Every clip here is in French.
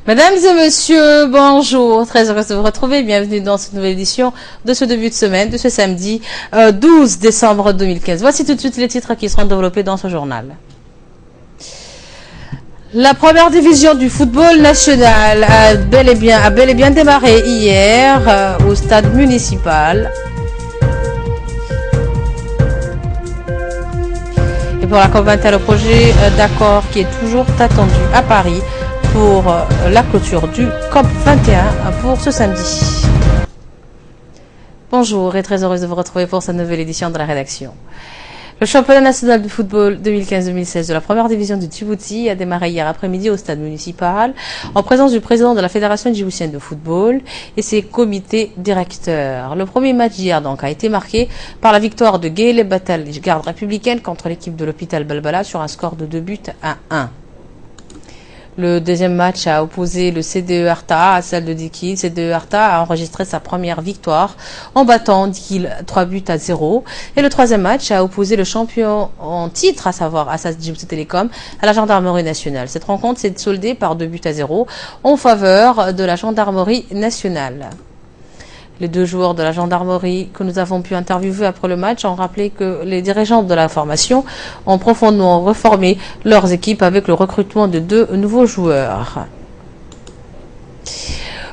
Mesdames et messieurs, bonjour, très heureuse de vous retrouver, bienvenue dans cette nouvelle édition de ce début de semaine, de ce samedi 12 décembre 2015. Voici tout de suite les titres qui seront développés dans ce journal. La première division du football national a bel et bien démarré hier au stade municipal. Et pour la COP21, le projet d'accord qui est toujours attendu à Paris pour la clôture du COP21 pour ce samedi. Bonjour et très heureuse de vous retrouver pour cette nouvelle édition de la rédaction. Le championnat national de football 2015-2016 de la première division du Djibouti a démarré hier après-midi au stade municipal en présence du président de la Fédération djiboutienne de football et ses comités directeurs. Le premier match d'hier donc a été marqué par la victoire de Guélé Batal, garde républicaine, contre l'équipe de l'hôpital Balbala sur un score de 2 buts à 1. Le deuxième match a opposé le CDE Arta à celle de Dikil. CDE Arta a enregistré sa première victoire en battant Dikil 3 buts à 0. Et le troisième match a opposé le champion en titre, à savoir Assas Djibouti Télécom, à la gendarmerie nationale. Cette rencontre s'est soldée par 2 buts à 0 en faveur de la gendarmerie nationale. Les deux joueurs de la gendarmerie que nous avons pu interviewer après le match ont rappelé que les dirigeants de la formation ont profondément reformé leurs équipes avec le recrutement de 2 nouveaux joueurs.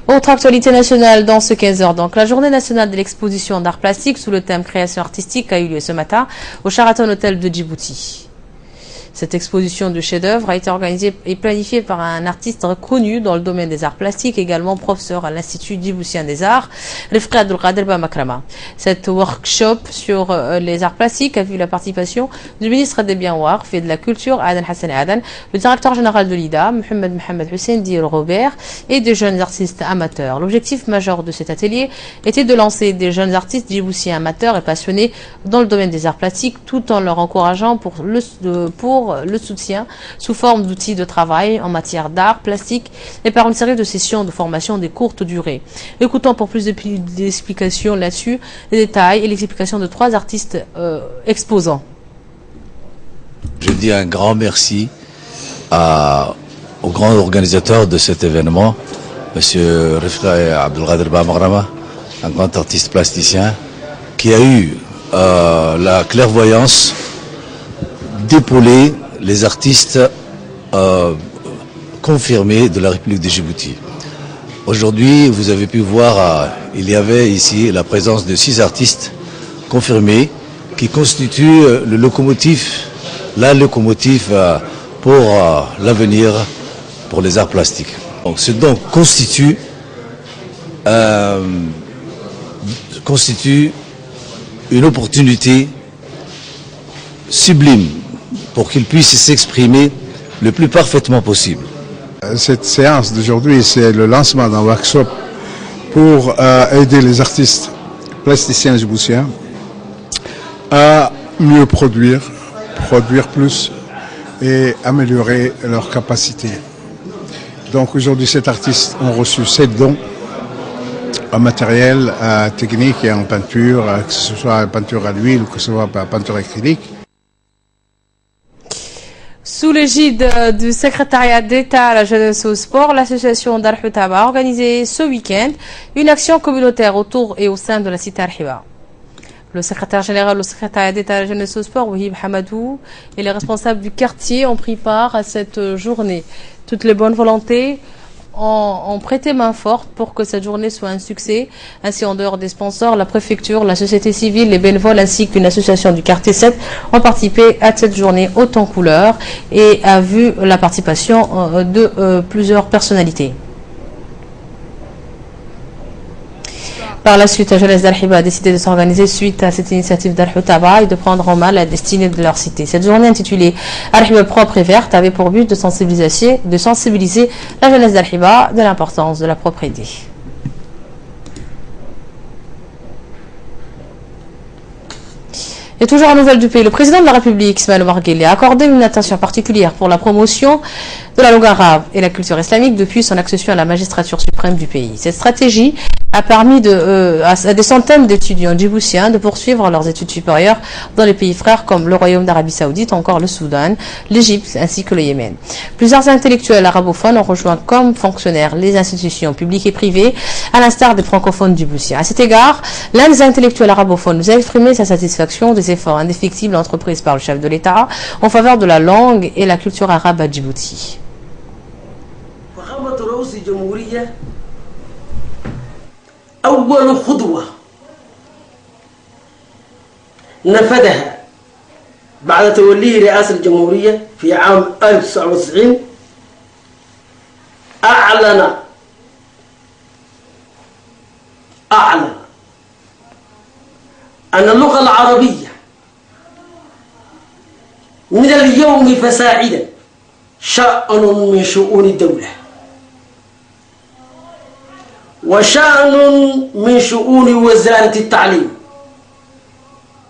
Autre actualité nationale dans ce 15h, donc la journée nationale de l'exposition d'art plastique sous le thème création artistique a eu lieu ce matin au Sheraton Hotel de Djibouti. Cette exposition de chefs-d'œuvre a été organisée et planifiée par un artiste reconnu dans le domaine des arts plastiques, également professeur à l'Institut djiboutien des arts, Rifqi Abdelkader Bamakrama. Cette workshop sur les arts plastiques a vu la participation du ministre des Biens Warf et de la Culture, Adan Hassan Adan, le directeur général de l'IDA, Mohamed Hussein Diel Robert, et des jeunes artistes amateurs. L'objectif majeur de cet atelier était de lancer des jeunes artistes djiboutiens amateurs et passionnés dans le domaine des arts plastiques, tout en leur encourageant pour le soutien sous forme d'outils de travail en matière d'art plastique et par une série de sessions de formation de courte durée. Écoutons pour plus d'explications là-dessus, les détails et l'explication de 3 artistes exposants. Je dis un grand merci au grand organisateur de cet événement, M. Rifqi Abdelkader Bamakrama, un grand artiste plasticien qui a eu la clairvoyance d'épauler les artistes confirmés de la République de Djibouti. Aujourd'hui, vous avez pu voir, il y avait ici la présence de 6 artistes confirmés qui constituent la locomotive pour l'avenir pour les arts plastiques. Donc, ce donc constitue une opportunité sublime pour qu'ils puissent s'exprimer le plus parfaitement possible. Cette séance d'aujourd'hui, c'est le lancement d'un workshop pour aider les artistes plasticiens djiboutiens à mieux produire plus et améliorer leurs capacités. Donc aujourd'hui, ces artistes ont reçu 7 dons en matériel technique et en peinture, que ce soit en peinture à l'huile ou que ce soit en peinture acrylique. Sous l'égide du secrétariat d'État à la jeunesse et au sport, l'association d'Al-Hutaba a organisé ce week-end une action communautaire autour et au sein de la cité Al-Hiba. Le secrétaire général au secrétariat d'État à la jeunesse et au sport, Wahib Hamadou, et les responsables du quartier ont pris part à cette journée. Toutes les bonnes volontés ont prêté main forte pour que cette journée soit un succès. Ainsi, en dehors des sponsors, la préfecture, la société civile, les bénévoles ainsi qu'une association du quartier 7 ont participé à cette journée haute en couleurs et a vu la participation de plusieurs personnalités. Par la suite, la jeunesse d'Al-Hiba a décidé de s'organiser suite à cette initiative d'Al-Hutaba et de prendre en main la destinée de leur cité. Cette journée intitulée Al-Hiba propre et verte avait pour but de sensibiliser la jeunesse d'Al-Hiba de l'importance de la propreté. Et toujours en nouvelle du pays, le président de la République, Ismaël Omar Guelleh, a accordé une attention particulière pour la promotion de la langue arabe et la culture islamique depuis son accession à la magistrature suprême du pays. Cette stratégie a permis à des centaines d'étudiants djiboutiens de poursuivre leurs études supérieures dans les pays frères comme le Royaume d'Arabie Saoudite, encore le Soudan, l'Égypte ainsi que le Yémen. Plusieurs intellectuels arabophones ont rejoint comme fonctionnaires les institutions publiques et privées, à l'instar des francophones djiboutiens. À cet égard, l'un des intellectuels arabophones nous a exprimé sa satisfaction des efforts indéfectibles entrepris par le chef de l'État en faveur de la langue et la culture arabe à Djibouti. أول خطوة نفذها بعد توليه رئاسة الجمهورية في عام 1990 أعلن أن اللغة العربية من اليوم فساعدا شأن من شؤون الدولة وشأن من شؤون وزارة التعليم.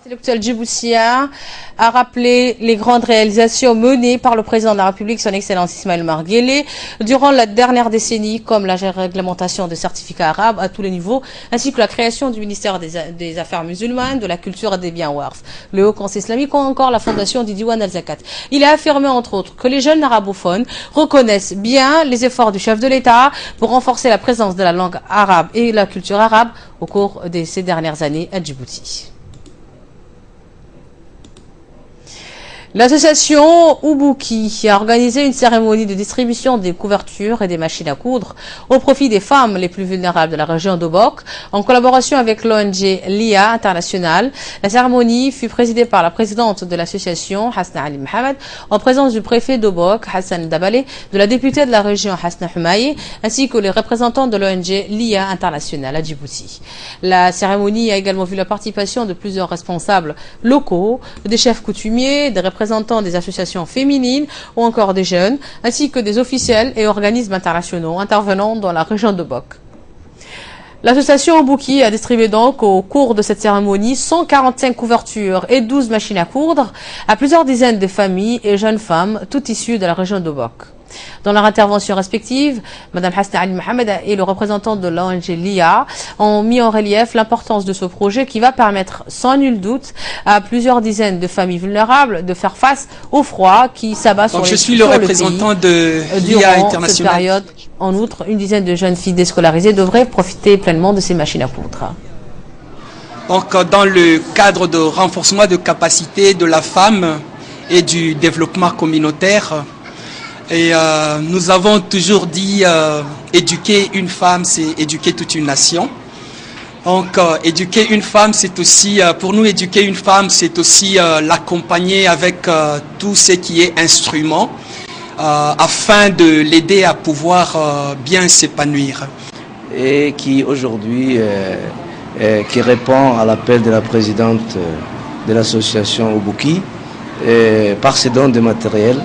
L'intellectuel djiboutien a rappelé les grandes réalisations menées par le président de la République, son Excellence Ismaël Omar Guelleh, durant la dernière décennie, comme la réglementation des certificats arabes à tous les niveaux, ainsi que la création du ministère des Affaires musulmanes, de la culture et des biens Warf, le Haut Conseil islamique ou encore la fondation du Diwan al-Zakat. Il a affirmé entre autres que les jeunes arabophones reconnaissent bien les efforts du chef de l'État pour renforcer la présence de la langue arabe et la culture arabe au cours de ces dernières années à Djibouti. L'association Ubouki a organisé une cérémonie de distribution des couvertures et des machines à coudre au profit des femmes les plus vulnérables de la région d'Obok, en collaboration avec l'ONG LIA International. La cérémonie fut présidée par la présidente de l'association, Hasna Ali Mohamed, en présence du préfet d'Obok, Hassan Dabale, de la députée de la région, Hasna Humaye, ainsi que les représentants de l'ONG LIA International à Djibouti. La cérémonie a également vu la participation de plusieurs responsables locaux, des chefs coutumiers, des représentants des associations féminines ou encore des jeunes, ainsi que des officiels et organismes internationaux intervenant dans la région de Bok. L'association Ubouki a distribué donc au cours de cette cérémonie 145 couvertures et 12 machines à coudre à plusieurs dizaines de familles et jeunes femmes, toutes issues de la région de Bok. Dans leur intervention respective, Mme Hasna Ali Mohamed et le représentant de l'ONG LIA ont mis en relief l'importance de ce projet qui va permettre sans nul doute à plusieurs dizaines de familles vulnérables de faire face au froid qui s'abat sur les pays. Je suis le représentant de l'IA International. Cette période, en outre, une dizaine de jeunes filles déscolarisées devraient profiter pleinement de ces machines à coudre. Donc, dans le cadre de renforcement de capacité de la femme et du développement communautaire, et nous avons toujours dit éduquer une femme, c'est éduquer toute une nation. Donc éduquer une femme, c'est aussi, pour nous éduquer une femme, c'est aussi l'accompagner avec tout ce qui est instrument afin de l'aider à pouvoir bien s'épanouir. Et qui aujourd'hui qui répond à l'appel de la présidente de l'association Ubouki par ses dons de matériel.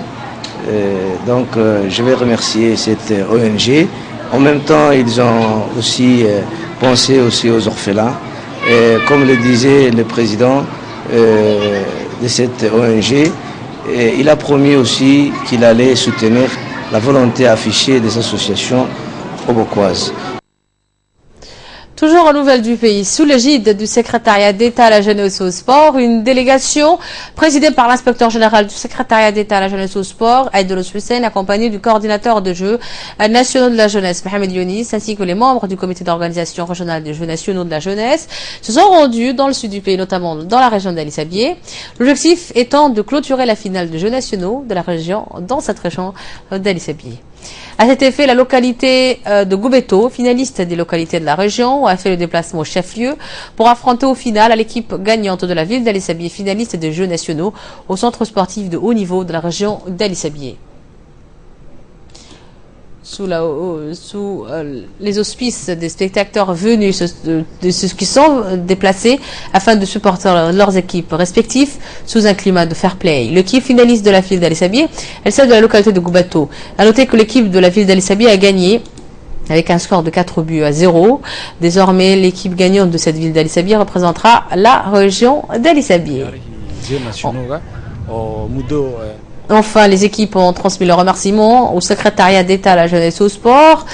Donc je vais remercier cette ONG. En même temps, ils ont aussi pensé aussi aux orphelins. Et comme le disait le président de cette ONG, il a promis aussi qu'il allait soutenir la volonté affichée des associations obokoises. Toujours en nouvelles du pays, sous l'égide du secrétariat d'État à la jeunesse et au sport, une délégation présidée par l'inspecteur général du secrétariat d'État à la jeunesse et au sport, Aïdoulos Hussein, accompagné du coordinateur de Jeux nationaux de la jeunesse, Mohamed Younis, ainsi que les membres du comité d'organisation régionale des Jeux nationaux de la jeunesse, se sont rendus dans le sud du pays, notamment dans la région d'Ali Sabié. L'objectif étant de clôturer la finale des Jeux nationaux de la région, dans cette région d'Ali Sabié. À cet effet, la localité de Goubeto, finaliste des localités de la région, a fait le déplacement au chef-lieu pour affronter au final l'équipe gagnante de la ville d'Ali Sabié, finaliste des Jeux nationaux au centre sportif de haut niveau de la région d'Ali Sabié. Sous les auspices des spectateurs venus, de ceux qui sont déplacés afin de supporter leurs équipes respectives sous un climat de fair play. L'équipe finaliste de la ville d'Ali Sabié, elle celle de la localité de Goubato. À noter que l'équipe de la ville d'Ali Sabié a gagné avec un score de 4-0. Désormais, l'équipe gagnante de cette ville d'Ali Sabié représentera la région d'Ali Sabié. Enfin, les équipes ont transmis leurs remerciements au secrétariat d'État à la jeunesse et au sport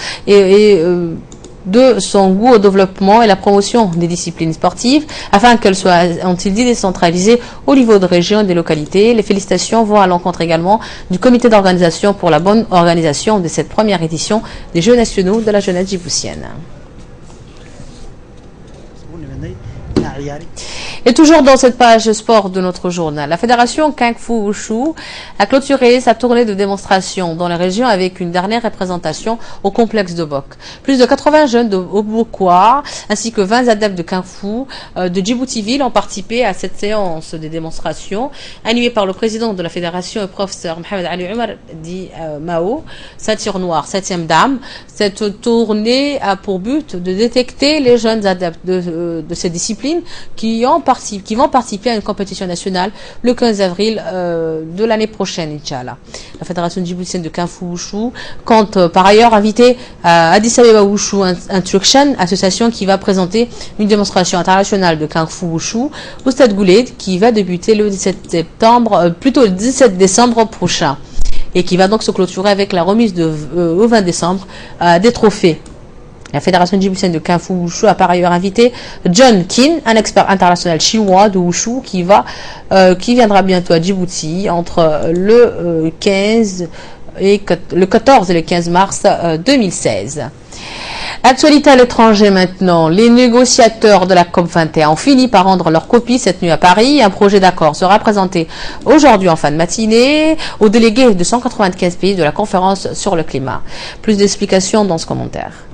de son goût au développement et la promotion des disciplines sportives afin qu'elles soient, ont-ils dit, décentralisées au niveau de régions et des localités. Les félicitations vont à l'encontre également du comité d'organisation pour la bonne organisation de cette première édition des Jeux nationaux de la jeunesse djiboutienne. Et toujours dans cette page sport de notre journal, la fédération Kung Fu Wushu a clôturé sa tournée de démonstration dans les régions avec une dernière représentation au complexe de Bok. Plus de 80 jeunes de Obokwa ainsi que 20 adeptes de Kung Fu de Djibouti-Ville ont participé à cette séance de démonstration animée par le président de la fédération et professeur Mohamed Ali Omar dit Mao, ceinture noire, 7e dame. Cette tournée a pour but de détecter les jeunes adeptes de ces disciplines qui vont participer à une compétition nationale le 15 avril de l'année prochaine, Inch'Allah. La Fédération djiboutienne de Kung Fu Wushu compte par ailleurs inviter Addis Abeba Wushu Instruction, association qui va présenter une démonstration internationale de Kung Fu Wushu au Stade Goulet qui va débuter le 17 décembre prochain et qui va donc se clôturer avec la remise au 20 décembre des trophées. La Fédération djiboutienne de Kung Fu Wushu a par ailleurs invité John Kin, un expert international chinois de Wushu qui viendra bientôt à Djibouti entre le 14 et le 15 mars 2016. Actualité à l'étranger maintenant. Les négociateurs de la COP21 ont fini par rendre leur copie cette nuit à Paris. Un projet d'accord sera présenté aujourd'hui en fin de matinée aux délégués de 195 pays de la conférence sur le climat. Plus d'explications dans ce commentaire.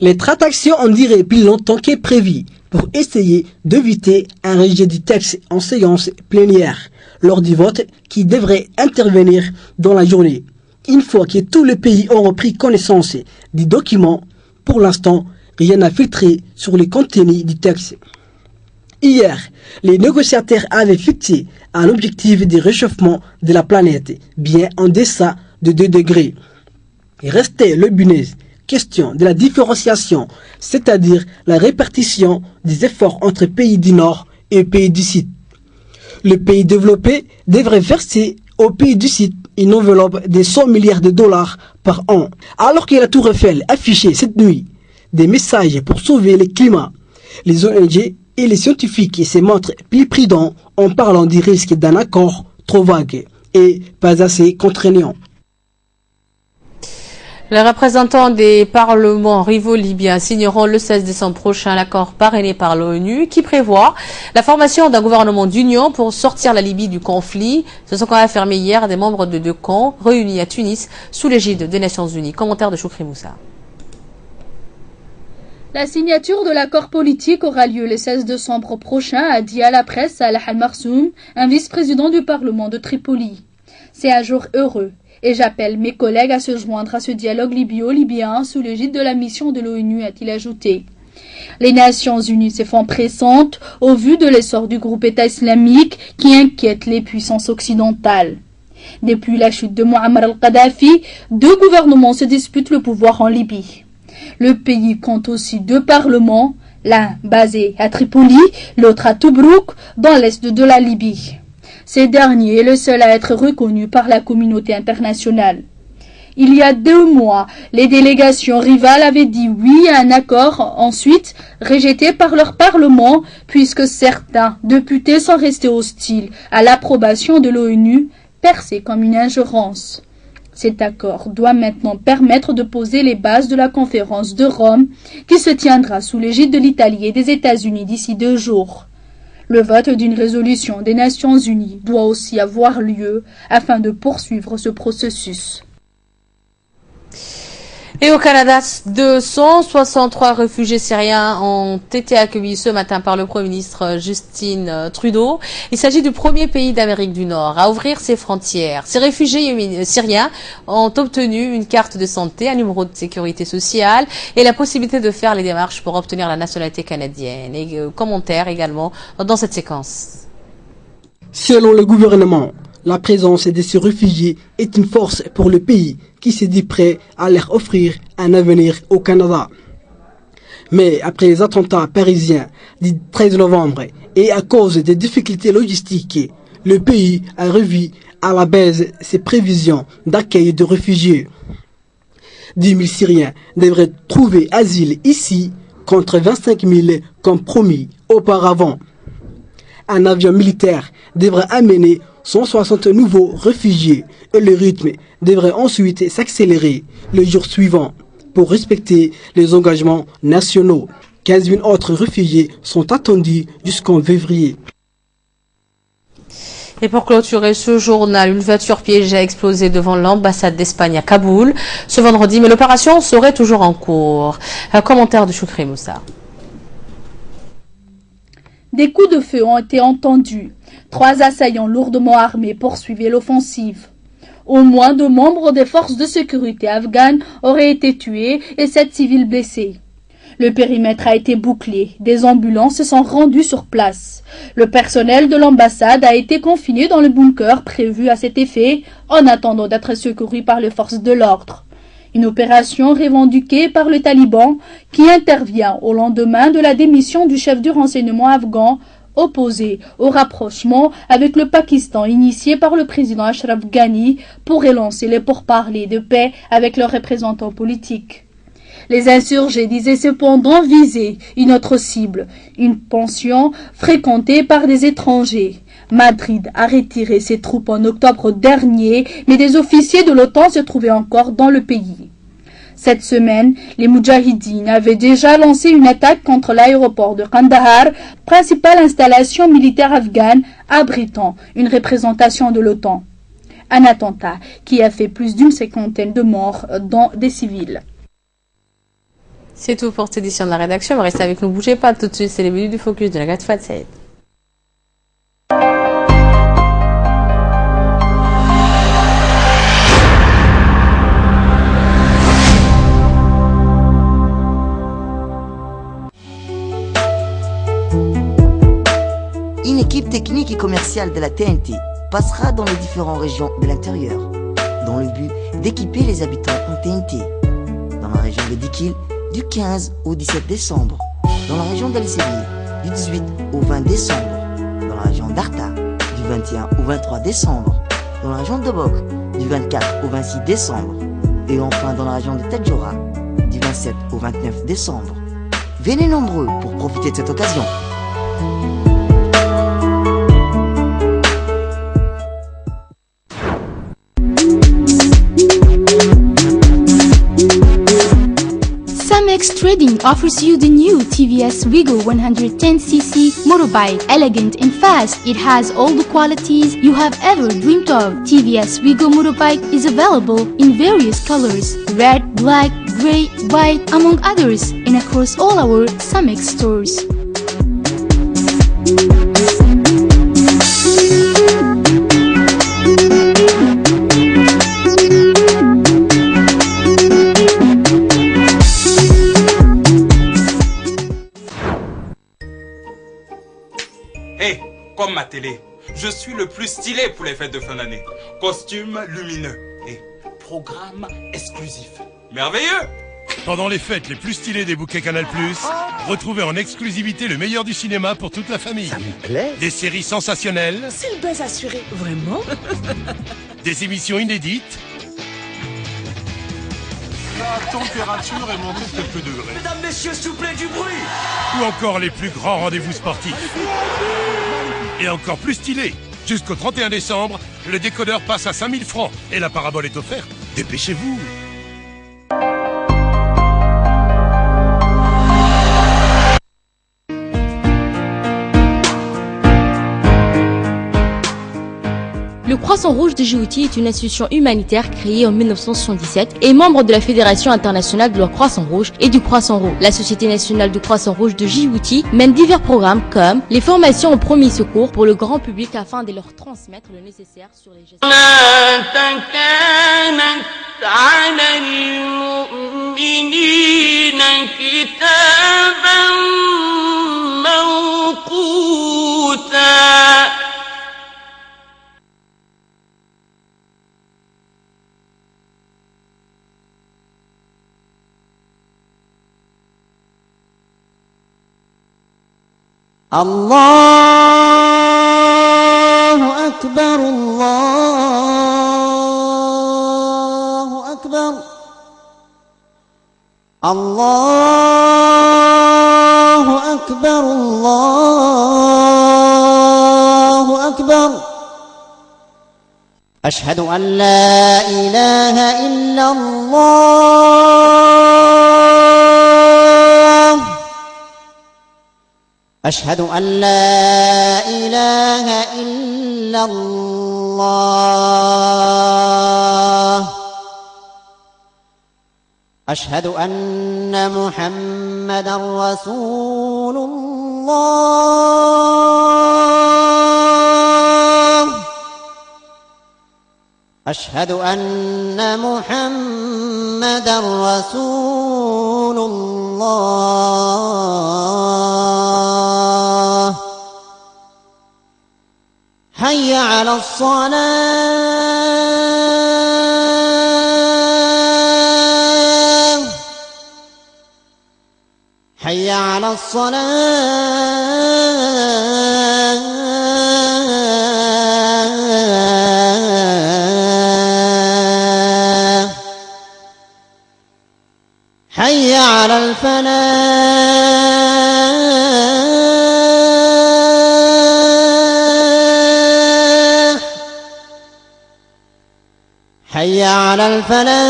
Les tractations ont duré plus longtemps que prévu pour essayer d'éviter un rejet du texte en séance plénière lors du vote qui devrait intervenir dans la journée. Une fois que tous les pays auront pris connaissance du document, pour l'instant, rien n'a filtré sur le contenu du texte. Hier, les négociateurs avaient fixé un objectif de réchauffement de la planète bien en deçà de 2 degrés. Il restait le business. Question de la différenciation, c'est-à-dire la répartition des efforts entre pays du Nord et pays du Sud. Le pays développé devrait verser aux pays du Sud une enveloppe de 100 milliards de dollars par an. Alors que la Tour Eiffel affichait cette nuit des messages pour sauver le climat, les ONG et les scientifiques se montrent plus prudents en parlant du risque d'un accord trop vague et pas assez contraignant. Les représentants des parlements rivaux libyens signeront le 16 décembre prochain l'accord parrainé par l'ONU qui prévoit la formation d'un gouvernement d'union pour sortir la Libye du conflit. Ce sont quand même affirmé hier des membres de 2 camps réunis à Tunis sous l'égide des Nations Unies. Commentaire de Choukri Moussa. La signature de l'accord politique aura lieu le 16 décembre prochain, a dit à la presse Salah Al-Marsoum, un vice-président du Parlement de Tripoli. C'est un jour heureux. Et j'appelle mes collègues à se joindre à ce dialogue libyo-libyen sous l'égide de la mission de l'ONU, a-t-il ajouté. Les Nations Unies se font pressantes au vu de l'essor du groupe État islamique qui inquiète les puissances occidentales. Depuis la chute de Muammar al-Kadhafi, 2 gouvernements se disputent le pouvoir en Libye. Le pays compte aussi 2 parlements, l'un basé à Tripoli, l'autre à Tobrouk, dans l'est de la Libye. Ces derniers est le seul à être reconnu par la communauté internationale. Il y a 2 mois, les délégations rivales avaient dit oui à un accord, ensuite rejeté par leur parlement, puisque certains députés sont restés hostiles à l'approbation de l'ONU, percée comme une ingérence. Cet accord doit maintenant permettre de poser les bases de la conférence de Rome, qui se tiendra sous l'égide de l'Italie et des États-Unis d'ici 2 jours. Le vote d'une résolution des Nations Unies doit aussi avoir lieu afin de poursuivre ce processus. Et au Canada, 263 réfugiés syriens ont été accueillis ce matin par le Premier ministre Justin Trudeau. Il s'agit du premier pays d'Amérique du Nord à ouvrir ses frontières. Ces réfugiés syriens ont obtenu une carte de santé, un numéro de sécurité sociale et la possibilité de faire les démarches pour obtenir la nationalité canadienne. Et commentaires également dans cette séquence. Selon le gouvernement, la présence de ces réfugiés est une force pour le pays qui se dit prêt à leur offrir un avenir au Canada. Mais après les attentats parisiens du 13 novembre Et à cause des difficultés logistiques, le pays a revu à la baisse ses prévisions d'accueil de réfugiés. 10 000 Syriens devraient trouver asile ici contre 25 000 comme promis auparavant. Un avion militaire devrait amener 160 nouveaux réfugiés et le rythme devrait ensuite s'accélérer le jour suivant pour respecter les engagements nationaux. 15 000 autres réfugiés sont attendus jusqu'en février. Et pour clôturer ce journal, une voiture piégée a explosé devant l'ambassade d'Espagne à Kaboul ce vendredi, mais l'opération serait toujours en cours. Un commentaire de Choukri Moussa. Des coups de feu ont été entendus. 3 assaillants lourdement armés poursuivaient l'offensive. Au moins 2 membres des forces de sécurité afghanes auraient été tués et 7 civils blessés. Le périmètre a été bouclé. Des ambulances se sont rendues sur place. Le personnel de l'ambassade a été confiné dans le bunker prévu à cet effet en attendant d'être secouru par les forces de l'ordre. Une opération revendiquée par le Taliban qui intervient au lendemain de la démission du chef du renseignement afghan opposé au rapprochement avec le Pakistan initié par le président Ashraf Ghani pour relancer les pourparlers de paix avec leurs représentants politiques. Les insurgés disaient cependant viser une autre cible, une pension fréquentée par des étrangers. Madrid a retiré ses troupes en octobre dernier, mais des officiers de l'OTAN se trouvaient encore dans le pays. Cette semaine, les Moudjahidines avaient déjà lancé une attaque contre l'aéroport de Kandahar, principale installation militaire afghane abritant une représentation de l'OTAN. Un attentat qui a fait plus d'une 50aine de morts dont des civils. C'est tout pour cette édition de la rédaction. Restez avec nous, bougez pas. Tout de suite, c'est les minutes du focus de la Gat Fatsaïd. Une équipe technique et commerciale de la TNT passera dans les différentes régions de l'intérieur, dans le but d'équiper les habitants en TNT. Dans la région de Dikil, du 15 au 17 décembre. Dans la région d'Al-Série, du 18 au 20 décembre. Dans la région d'Arta, du 21 au 23 décembre. Dans la région de Dobok, du 24 au 26 décembre. Et enfin dans la région de Tadjoura, du 27 au 29 décembre. Venez nombreux pour profiter de cette occasion. Samex Trading offers you the new TVS Wigo 110cc motorbike. Elegant and fast, it has all the qualities you have ever dreamed of. TVS Wigo motorbike is available in various colors: red, black, grey, white, among others, and across all our Samex stores. Comme ma télé, je suis le plus stylé pour les fêtes de fin d'année. Costume lumineux et programme exclusif. Merveilleux! Pendant les fêtes les plus stylées des bouquets Canal+, retrouvez en exclusivité le meilleur du cinéma pour toute la famille. Ça me plaît. Des séries sensationnelles. C'est le buzz assuré. Vraiment? Des émissions inédites. La température est montée de quelques degrés. Mesdames, messieurs, s'il vous plaît, du bruit. Ou encore les plus grands rendez-vous sportifs. Et encore plus stylé. Jusqu'au 31 décembre, le décodeur passe à 5000 francs et la parabole est offerte. Dépêchez-vous. Le Croissant Rouge de Djibouti est une institution humanitaire créée en 1977 et membre de la Fédération internationale de la Croissant Rouge et du Croissant Rouge. La Société nationale du Croissant Rouge de Djibouti mène divers programmes comme les formations aux premiers secours pour le grand public afin de leur transmettre le nécessaire sur les gestes. الله أكبر الله أكبر الله أكبر الله أكبر أشهد أن لا إله إلا الله أشهد أن لا إله إلا الله أشهد أن محمدا رسول الله أشهد أن محمدا رسول الله حي على الصلاة حي على الصلاة حي على الفلاح حي على الفلاح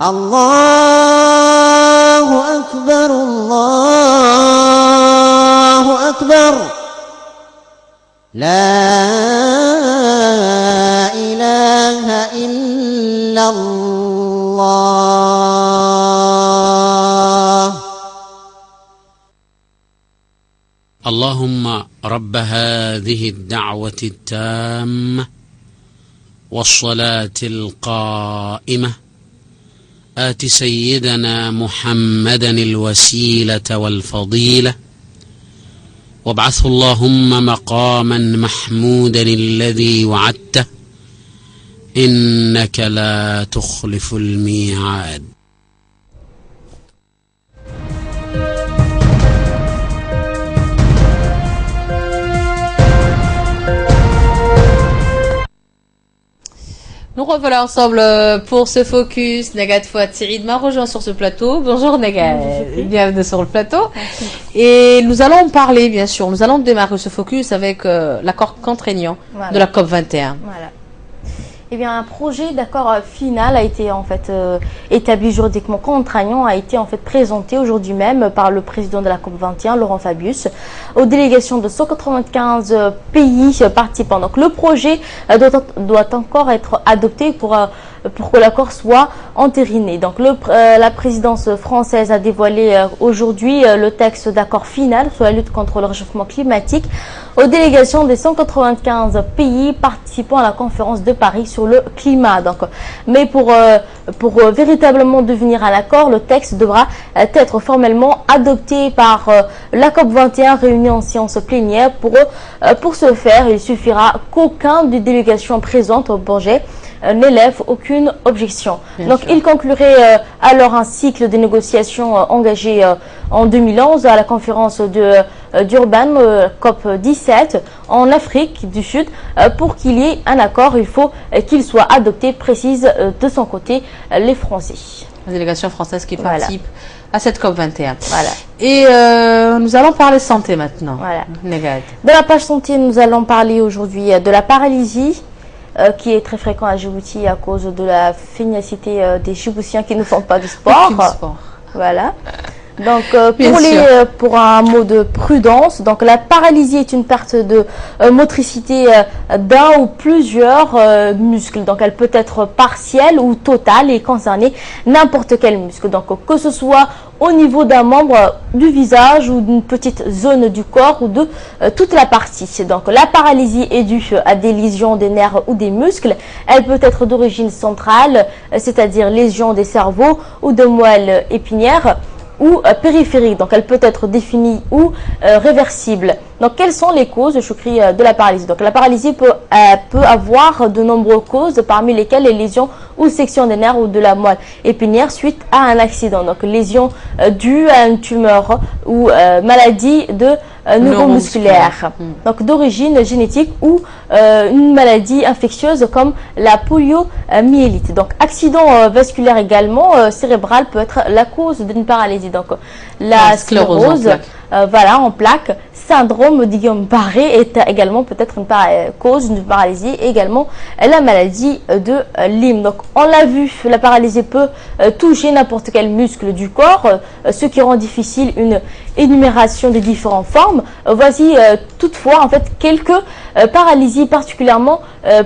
الله أكبر الله أكبر لا إله إلا الله اللهم رب هذه الدعوة التامة والصلاة القائمة آت سيدنا محمدا الوسيلة والفضيلة وابعثه اللهم مقاما محمودا الذي وعدته إنك لا تخلف الميعاد. Nous revoilà ensemble pour ce focus. Nagat Fouad Sirid m'a rejoint sur ce plateau. Bonjour Nagat, bienvenue sur le plateau. Et nous allons parler, bien sûr, nous allons démarrer ce focus avec l'accord contraignant de la COP21. Voilà. Eh bien, un projet d'accord final a été en fait établi juridiquement contraignant, a été en fait présenté aujourd'hui même par le président de la COP21, Laurent Fabius, aux délégations de 195 pays participants. Donc le projet doit encore être adopté pour que l'accord soit entériné. Donc la présidence française a dévoilé aujourd'hui le texte d'accord final sur la lutte contre le réchauffement climatique aux délégations des 195 pays participant à la conférence de Paris sur le climat. Donc, mais pour véritablement devenir un accord, le texte devra être formellement adopté par la COP21 réunie en séance plénière. Pour ce faire, il suffira qu'aucun des délégations présentes au projet n'élève aucune objection. Donc il conclurait alors un cycle de négociations engagé en 2011 à la conférence d'Urban COP17 en Afrique du Sud. Pour qu'il y ait un accord, il faut qu'il soit adopté, précise de son côté les Français. La délégation française qui participe à cette COP21. Voilà. Et nous allons parler santé maintenant. Voilà. Négad. De la page santé, nous allons parler aujourd'hui de la paralysie qui est très fréquent à Djibouti à cause de la fénicité des Djiboutiens qui ne font pas de sport. Voilà. Donc pour un mot de prudence, donc la paralysie est une perte de motricité d'un ou plusieurs muscles. Donc elle peut être partielle ou totale et concerner n'importe quel muscle. Donc que ce soit au niveau d'un membre du visage ou d'une petite zone du corps ou de toute la partie. Donc la paralysie est due à des lésions des nerfs ou des muscles. Elle peut être d'origine centrale, c'est-à-dire lésions des cerveaux ou de moelle épinière, ou périphérique, donc elle peut être définie ou réversible. Donc, quelles sont les causes, Choukri, de la paralysie? Donc, la paralysie peut avoir de nombreuses causes, parmi lesquelles les lésions ou sections des nerfs ou de la moelle épinière suite à un accident. Donc, lésions dues à une tumeur ou maladie de neuromusculaire, donc d'origine génétique ou une maladie infectieuse comme la poliomyélite. Donc, accident vasculaire également cérébral peut être la cause d'une paralysie. Donc, la sclérose, voilà, en plaques, syndrome de Guillain-Barré est également peut-être une cause d'une paralysie, et également la maladie de Lyme. Donc, on l'a vu, la paralysie peut toucher n'importe quel muscle du corps, ce qui rend difficile une énumération des différentes formes. Voici toutefois en fait quelques paralysies particulièrement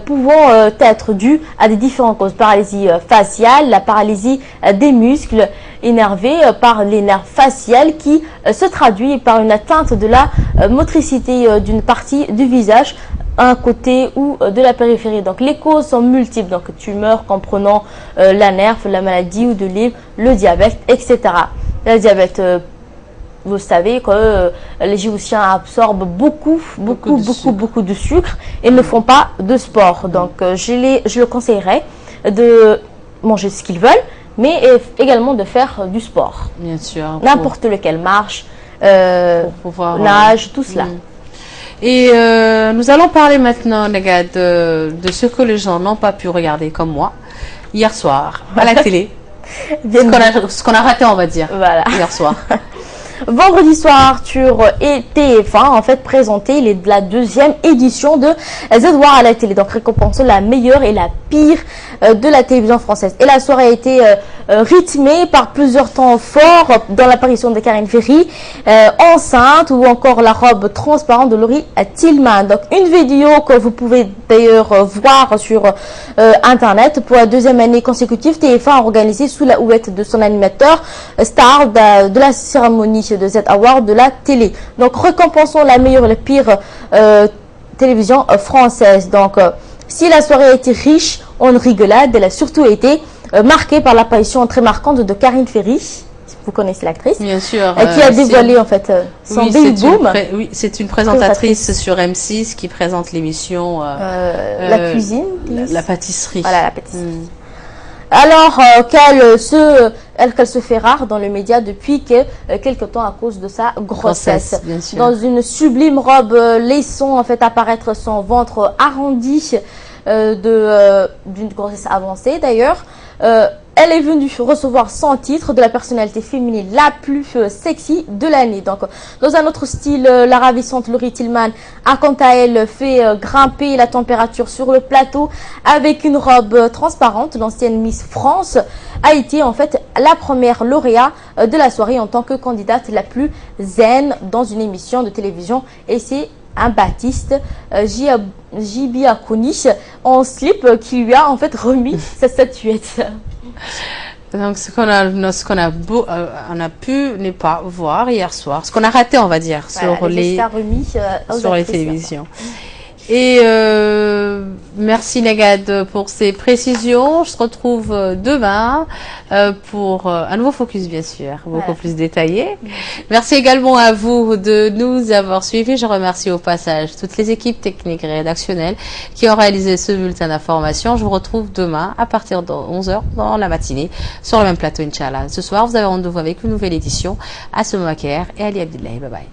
pouvant être dues à des différentes causes. Paralysie faciale, la paralysie des muscles énervés par les nerfs faciales qui se traduit par une atteinte de la motricité d'une partie du visage, un côté ou de la périphérie. Donc les causes sont multiples, donc tumeurs comprenant la nerf, la maladie ou de Lyme, le diabète, etc. Le diabète, vous savez que les Djiboutiens absorbent beaucoup de sucre et ne font pas de sport. Donc je le conseillerais de manger ce qu'ils veulent, mais également de faire du sport. Bien sûr. N'importe lequel, marche, pouvoir, nage, tout cela. Et nous allons parler maintenant, les gars, de ce que les gens n'ont pas pu regarder comme moi hier soir à la télé. Ce qu'on a raté, on va dire, voilà. Hier soir. Vendredi soir, Arthur et TF1 en fait présenté la deuxième édition de Z-War à la télé, donc récompensant la meilleure et la pire de la télévision française. Et la soirée a été rythmée par plusieurs temps forts, dans l'apparition de Karine Ferry enceinte, ou encore la robe transparente de Laurie Tillman. Donc une vidéo que vous pouvez d'ailleurs voir sur internet. Pour la deuxième année consécutive, TF1 a organisé sous la houlette de son animateur star de la cérémonie de Z-Award de la télé. Donc récompensons la meilleure et la pire télévision française. Donc si la soirée a été riche en rigolade, elle a surtout été marquée par l'apparition très marquante de Karine Ferry. Vous connaissez l'actrice? Bien sûr. Qui a dévoilé en fait son baby boom. Oui, c'est une présentatrice sur M6 qui présente l'émission la cuisine, la pâtisserie. Voilà, la pâtisserie. Alors qu'elle se fait rare dans le média depuis quelque temps à cause de sa grossesse. Bien sûr. Dans une sublime robe laissant en fait apparaître son ventre arrondi d'une grossesse avancée d'ailleurs. Elle est venue recevoir 100 titres de la personnalité féminine la plus sexy de l'année. Donc, dans un autre style, la ravissante Laurie Tillman a quant à elle fait grimper la température sur le plateau avec une robe transparente. L'ancienne Miss France a été en fait la première lauréat de la soirée en tant que candidate la plus zen dans une émission de télévision. Et c'est un Baptiste Jibiakoni en slip qui lui a en fait remis sa statuette. Donc ce qu'on a pu ne pas voir hier soir, ce qu'on a raté on va dire, voilà, sur les télévisions. Et merci Nagad pour ces précisions. Je te retrouve demain pour un nouveau focus bien sûr, beaucoup plus détaillé. Merci également à vous de nous avoir suivis. Je remercie au passage toutes les équipes techniques et rédactionnelles qui ont réalisé ce bulletin d'information. Je vous retrouve demain à partir de 11h dans la matinée sur le même plateau Inch'Allah. Ce soir vous avez rendez-vous avec une nouvelle édition à Somaker et Ali Abdullahi. Bye bye.